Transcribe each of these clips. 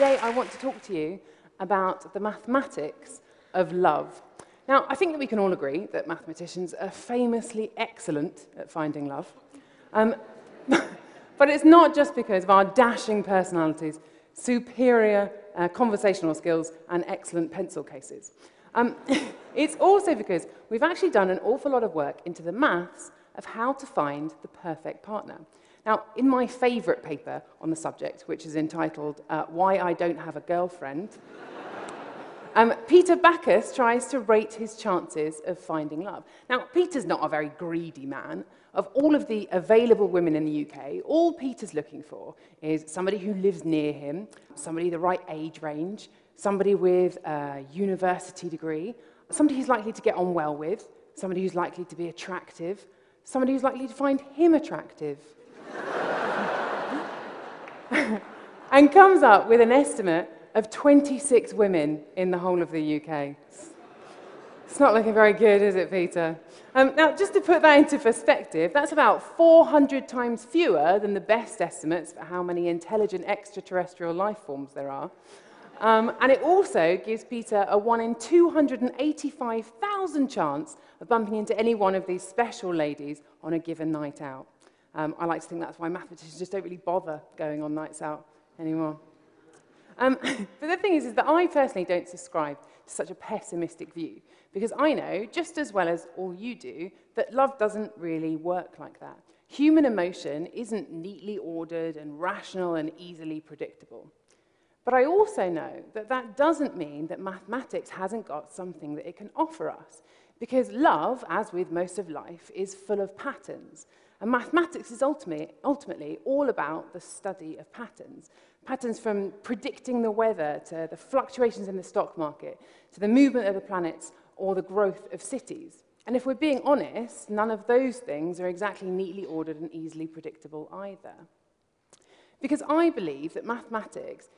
today I want to talk to you about the mathematics of love. Now, I think that we can all agree that mathematicians are famously excellent at finding love. But it's not just because of our dashing personalities, superior conversational skills, and excellent pencil cases. It's also because we've actually done an awful lot of work into the maths of how to find the perfect partner. Now, in my favourite paper on the subject, which is entitled Why I Don't Have a Girlfriend, Peter Backus tries to rate his chances of finding love. Now, Peter's not a very greedy man. Of all of the available women in the UK, all Peter's looking for is somebody who lives near him, somebody the right age range, somebody with a university degree, somebody who's likely to get on well with, somebody who's likely to be attractive, somebody who's likely to find him attractive. And comes up with an estimate of 26 women in the whole of the UK. It's not looking very good, is it, Peter? Now, just to put that into perspective, that's about 400 times fewer than the best estimates for how many intelligent extraterrestrial life forms there are. And it also gives Peter a 1 in 285,000 chance of bumping into any one of these special ladies on a given night out. I like to think that's why mathematicians just don't really bother going on nights out anymore. But the thing is that I personally don't subscribe to such a pessimistic view, because I know, just as well as all you do, that love doesn't really work like that. Human emotion isn't neatly ordered and rational and easily predictable. But I also know that that doesn't mean that mathematics hasn't got something that it can offer us, because love, as with most of life, is full of patterns. And mathematics is ultimately all about the study of patterns. Patterns from predicting the weather to the fluctuations in the stock market, to the movement of the planets or the growth of cities. And if we're being honest, none of those things are exactly neatly ordered and easily predictable either. Because I believe that mathematics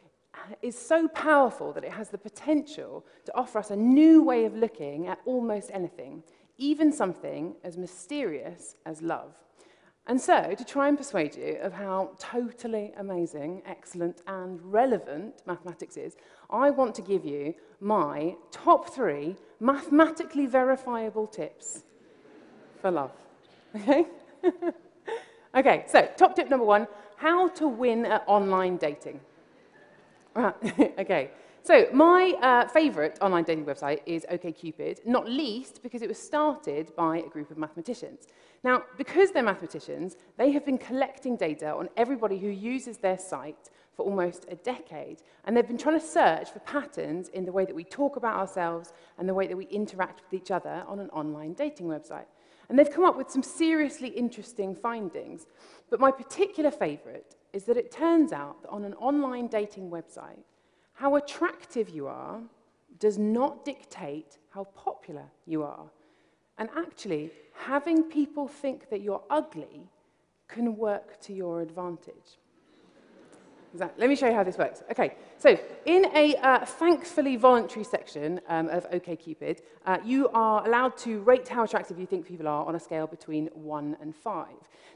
is so powerful that it has the potential to offer us a new way of looking at almost anything, even something as mysterious as love. And so, to try and persuade you of how totally amazing, excellent, and relevant mathematics is, I want to give you my top 3 mathematically verifiable tips for love. Okay? Okay, so top tip number 1, how to win at online dating. Okay, so my favourite online dating website is OkCupid, not least because it was started by a group of mathematicians. Now, because they're mathematicians, they have been collecting data on everybody who uses their site for almost a decade, and they've been trying to search for patterns in the way that we talk about ourselves and the way that we interact with each other on an online dating website. And they've come up with some seriously interesting findings. But my particular favourite is that it turns out that on an online dating website, how attractive you are does not dictate how popular you are. And actually, having people think that you're ugly can work to your advantage. Exactly. Let me show you how this works. Okay, so in a thankfully voluntary section of OkCupid, you are allowed to rate how attractive you think people are on a scale between 1 and 5.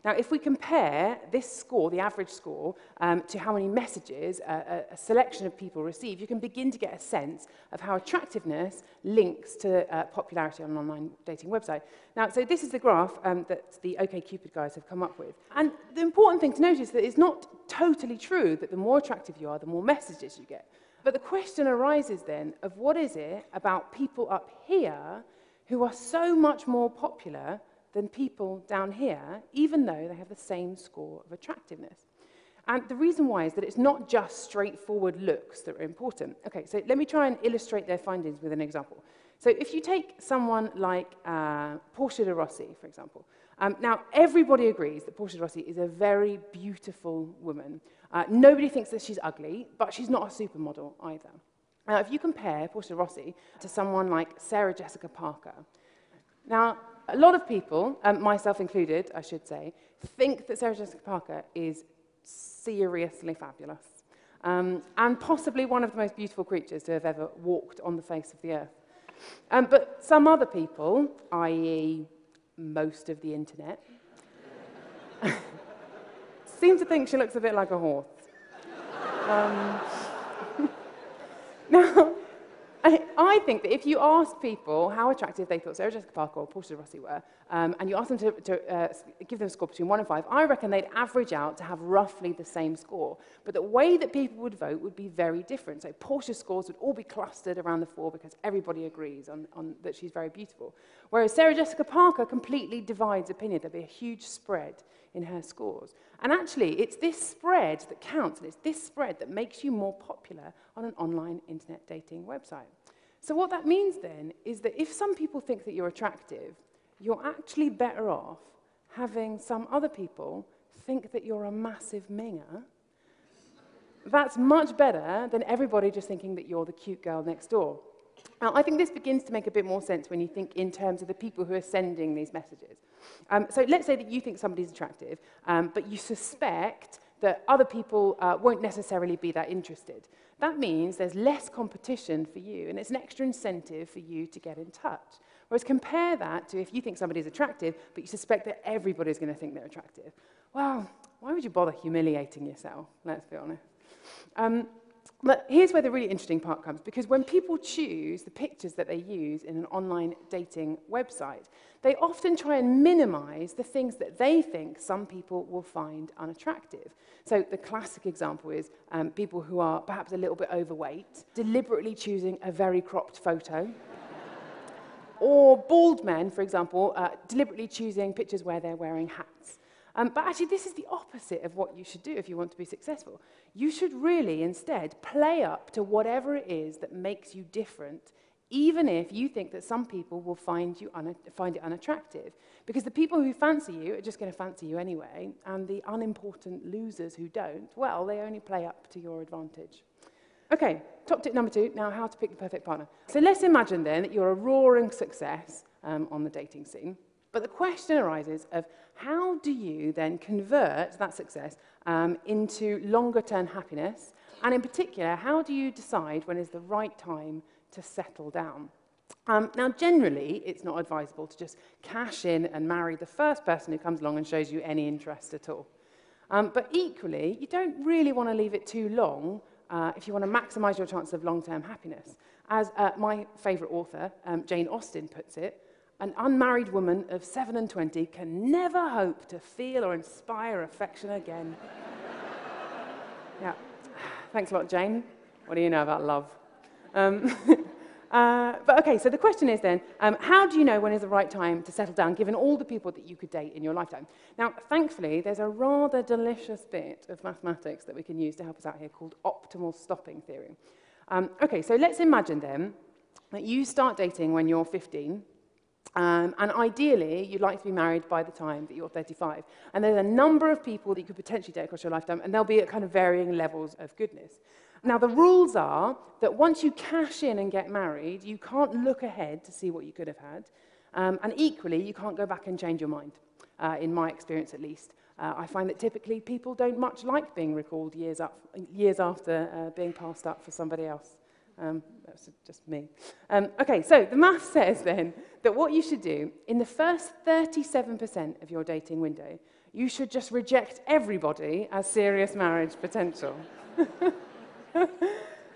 Now, if we compare this score, the average score, to how many messages a selection of people receive, you can begin to get a sense of how attractiveness links to popularity on an online dating website. Now, so this is the graph that the OkCupid guys have come up with. And the important thing to notice is that it's not totally true that the more attractive you are, the more messages you get. But the question arises then of what is it about people up here who are so much more popular than people down here, even though they have the same score of attractiveness. And the reason why is that it's not just straightforward looks that are important. Okay, so let me try and illustrate their findings with an example. So if you take someone like Portia de Rossi, for example. Now, everybody agrees that Portia de Rossi is a very beautiful woman. Nobody thinks that she's ugly, but she's not a supermodel either. Now, if you compare Portia de Rossi to someone like Sarah Jessica Parker, now, a lot of people, myself included, I should say, think that Sarah Jessica Parker is seriously fabulous, and possibly one of the most beautiful creatures to have ever walked on the face of the earth. But some other people, i.e. most of the internet, seem to think she looks a bit like a horse. Now, I think that if you ask people how attractive they thought Sarah Jessica Parker or Portia de Rossi were, and you ask them to give them a score between 1 and 5, I reckon they'd average out to have roughly the same score. But the way that people would vote would be very different. So Portia's scores would all be clustered around the 4 because everybody agrees on that she's very beautiful. Whereas Sarah Jessica Parker completely divides opinion. There'd be a huge spread in her scores. And actually, it's this spread that counts, and it's this spread that makes you more popular on an online internet dating website. So what that means then is that if some people think that you're attractive, you're actually better off having some other people think that you're a massive minger. That's much better than everybody just thinking that you're the cute girl next door. Now, I think this begins to make a bit more sense when you think in terms of the people who are sending these messages. So let's say that you think somebody's attractive, but you suspect that other people won't necessarily be that interested. That means there's less competition for you, and it's an extra incentive for you to get in touch. Whereas compare that to if you think somebody's attractive, but you suspect that everybody's going to think they're attractive. Well, why would you bother humiliating yourself? Let's be honest. But here's where the really interesting part comes, because when people choose the pictures that they use in an online dating website, they often try and minimize the things that they think some people will find unattractive. So the classic example is people who are perhaps a little bit overweight, deliberately choosing a very cropped photo, or bald men, for example, deliberately choosing pictures where they're wearing hats. But actually, this is the opposite of what you should do if you want to be successful. You should really, instead, play up to whatever it is that makes you different, even if you think that some people will find it unattractive. Because the people who fancy you are just going to fancy you anyway, and the unimportant losers who don't, well, they only play up to your advantage. Okay, top tip number 2, now how to pick the perfect partner. So let's imagine then that you're a roaring success on the dating scene. But the question arises of how do you then convert that success into longer-term happiness? And in particular, how do you decide when is the right time to settle down? Now, generally, it's not advisable to just cash in and marry the first person who comes along and shows you any interest at all. But equally, you don't really want to leave it too long if you want to maximize your chance of long-term happiness. As my favorite author, Jane Austen, puts it, an unmarried woman of 7 and 20 can never hope to feel or inspire affection again. Yeah, thanks a lot, Jane. What do you know about love? But okay, so the question is then, how do you know when is the right time to settle down, given all the people that you could date in your lifetime? Now, thankfully, there's a rather delicious bit of mathematics that we can use to help us out here called optimal stopping theory. Okay, so let's imagine then that you start dating when you're 15, and ideally, you'd like to be married by the time that you're 35. And there's a number of people that you could potentially date across your lifetime, and they'll be at kind of varying levels of goodness. Now, the rules are that once you cash in and get married, you can't look ahead to see what you could have had. And equally, you can't go back and change your mind, in my experience at least. I find that typically people don't much like being recalled years after being passed up for somebody else. That's just me. Okay, so the math says then that what you should do, in the first 37% of your dating window, you should just reject everybody as serious marriage potential.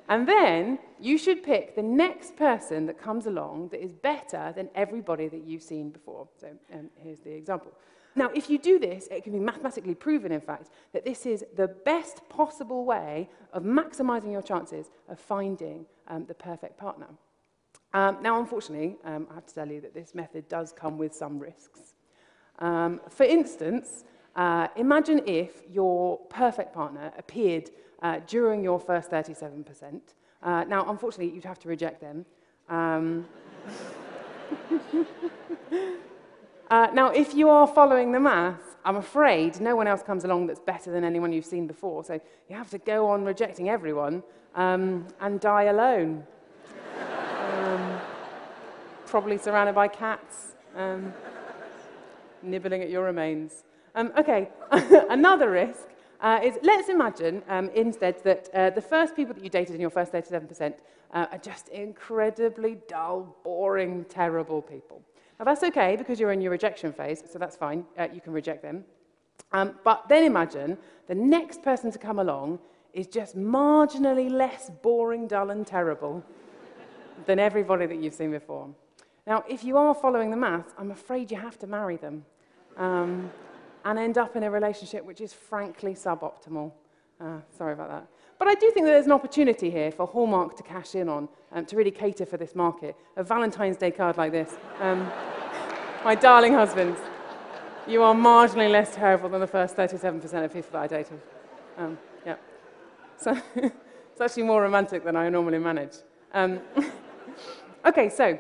And then you should pick the next person that comes along that is better than everybody that you've seen before. So here's the example. Now, if you do this, it can be mathematically proven, in fact, that this is the best possible way of maximizing your chances of finding the perfect partner. Now, unfortunately, I have to tell you that this method does come with some risks. For instance, imagine if your perfect partner appeared during your first 37%. Now, unfortunately, you'd have to reject them. Now, if you are following the math, I'm afraid no one else comes along that's better than anyone you've seen before, so you have to go on rejecting everyone and die alone. Probably surrounded by cats, nibbling at your remains. Okay, another risk is, let's imagine instead that the first people that you dated in your first 37% are just incredibly dull, boring, terrible people. Now, that's okay because you're in your rejection phase, so that's fine. You can reject them. But then imagine the next person to come along is just marginally less boring, dull, and terrible than everybody that you've seen before. Now, if you are following the maths, I'm afraid you have to marry them and end up in a relationship which is frankly suboptimal. Sorry about that. But I do think that there's an opportunity here for Hallmark to cash in on, to really cater for this market. A Valentine's Day card like this. My darling husbands, you are marginally less terrible than the first 37% of people that I dated. Yeah. So it's actually more romantic than I normally manage. Okay, so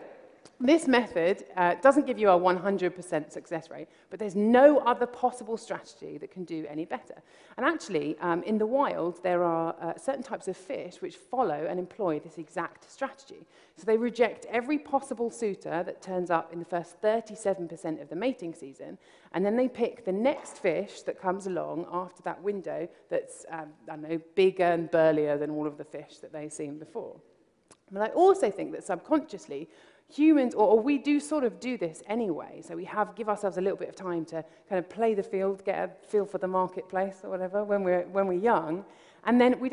this method doesn't give you a 100% success rate, but there's no other possible strategy that can do any better. And actually, in the wild, there are certain types of fish which follow and employ this exact strategy. So they reject every possible suitor that turns up in the first 37% of the mating season, and then they pick the next fish that comes along after that window that's, I don't know, bigger and burlier than all of the fish that they've seen before. But I also think that subconsciously, humans, or we do sort of do this anyway, so we give ourselves a little bit of time to kind of play the field, get a feel for the marketplace or whatever when we're young, and then we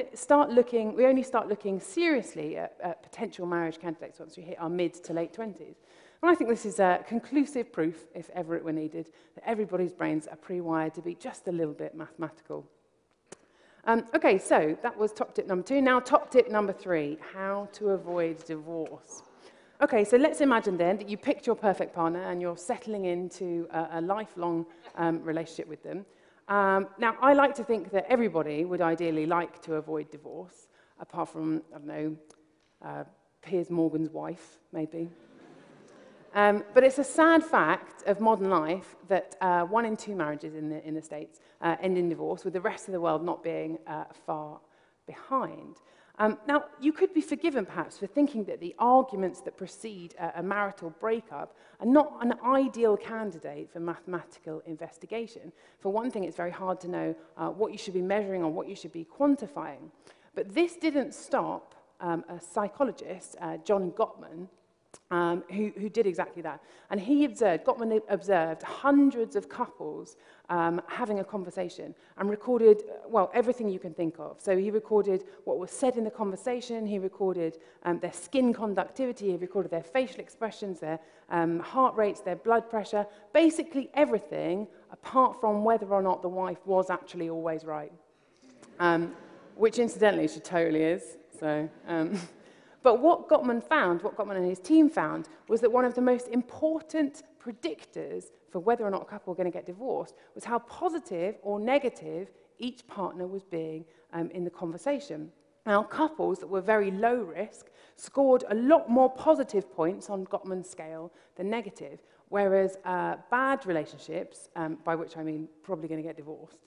only start looking seriously at potential marriage candidates once we hit our mid to late 20s. And I think this is conclusive proof, if ever it were needed, that everybody's brains are pre-wired to be just a little bit mathematical. Okay, so that was top tip number 2. Now top tip number 3, how to avoid divorce. Okay, so let's imagine then that you picked your perfect partner and you're settling into a lifelong relationship with them. Now, I like to think that everybody would ideally like to avoid divorce, apart from, I don't know, Piers Morgan's wife, maybe. But it's a sad fact of modern life that 1 in 2 marriages in the States end in divorce, with the rest of the world not being far behind. Now, you could be forgiven, perhaps, for thinking that the arguments that precede a marital breakup are not an ideal candidate for mathematical investigation. For one thing, it's very hard to know what you should be measuring or what you should be quantifying. But this didn't stop a psychologist, John Gottman, who did exactly that. And Gottman observed hundreds of couples having a conversation and recorded, well, everything you can think of. So he recorded what was said in the conversation, he recorded their skin conductivity, he recorded their facial expressions, their heart rates, their blood pressure, basically everything apart from whether or not the wife was actually always right. Which incidentally she totally is. So. But what Gottman and his team found, was that one of the most important predictors for whether or not a couple were going to get divorced was how positive or negative each partner was being in the conversation. Now, couples that were very low risk scored a lot more positive points on Gottman's scale than negative, whereas bad relationships, by which I mean probably going to get divorced,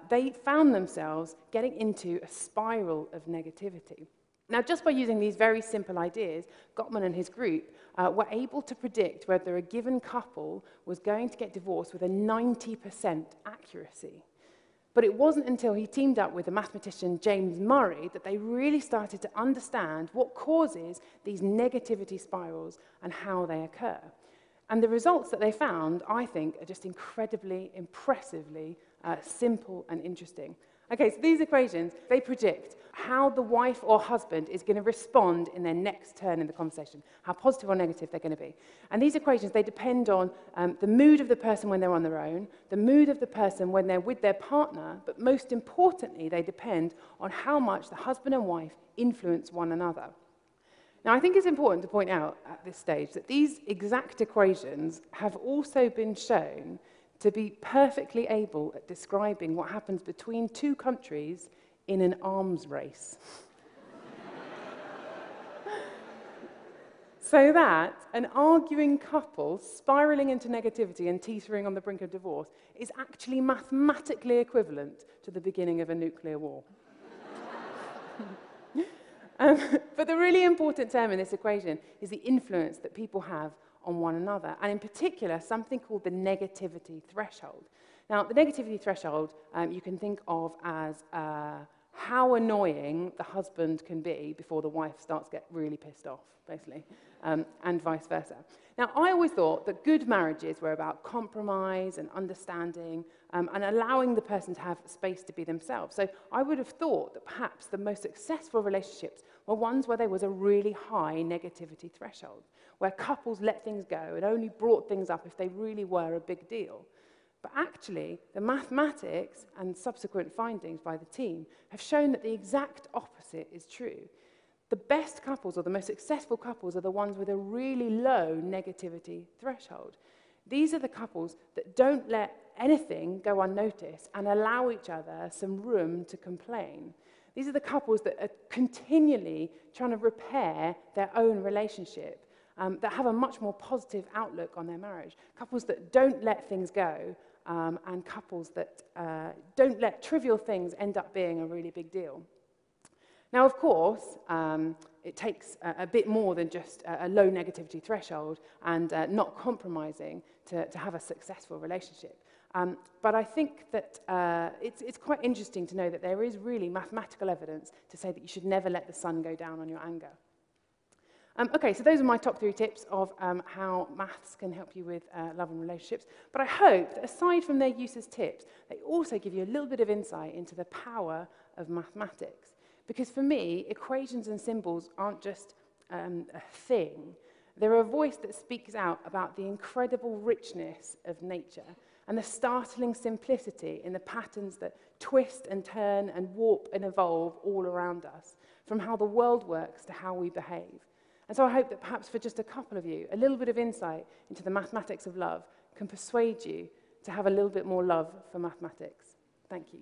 they found themselves getting into a spiral of negativity. Now, just by using these very simple ideas, Gottman and his group were able to predict whether a given couple was going to get divorced with a 90% accuracy. But it wasn't until he teamed up with the mathematician James Murray that they really started to understand what causes these negativity spirals and how they occur. And the results that they found, I think, are just incredibly, impressively simple and interesting. Okay, so these equations, they predict how the wife or husband is going to respond in their next turn in the conversation, how positive or negative they're going to be. And these equations, they depend on the mood of the person when they're on their own, the mood of the person when they're with their partner, but most importantly, they depend on how much the husband and wife influence one another. Now, I think it's important to point out at this stage that these exact equations have also been shown to be perfectly able at describing what happens between 2 countries in an arms race. So that an arguing couple spiraling into negativity and teetering on the brink of divorce is actually mathematically equivalent to the beginning of a nuclear war. But the really important term in this equation is the influence that people have on one another, and in particular, something called the negativity threshold. Now, the negativity threshold you can think of as how annoying the husband can be before the wife starts to get really pissed off, basically, and vice versa. Now, I always thought that good marriages were about compromise and understanding and allowing the person to have space to be themselves. So I would have thought that perhaps the most successful relationships were ones where there was a really high negativity threshold, where couples let things go and only brought things up if they really were a big deal. But actually, the mathematics and subsequent findings by the team have shown that the exact opposite is true. The best couples, or the most successful couples, are the ones with a really low negativity threshold. These are the couples that don't let anything go unnoticed and allow each other some room to complain. These are the couples that are continually trying to repair their own relationship, that have a much more positive outlook on their marriage. Couples that don't let things go, and couples that don't let trivial things end up being a really big deal. Now, of course, it takes a bit more than just a low negativity threshold and not compromising to have a successful relationship. But I think that it's quite interesting to know that there is really mathematical evidence to say that you should never let the sun go down on your anger. Okay, so those are my top 3 tips of how maths can help you with love and relationships. But I hope that aside from their use as tips, they also give you a little bit of insight into the power of mathematics. Because for me, equations and symbols aren't just a thing. They're a voice that speaks out about the incredible richness of nature and the startling simplicity in the patterns that twist and turn and warp and evolve all around us, from how the world works to how we behave. And so I hope that perhaps for just a couple of you, a little bit of insight into the mathematics of love can persuade you to have a little bit more love for mathematics. Thank you.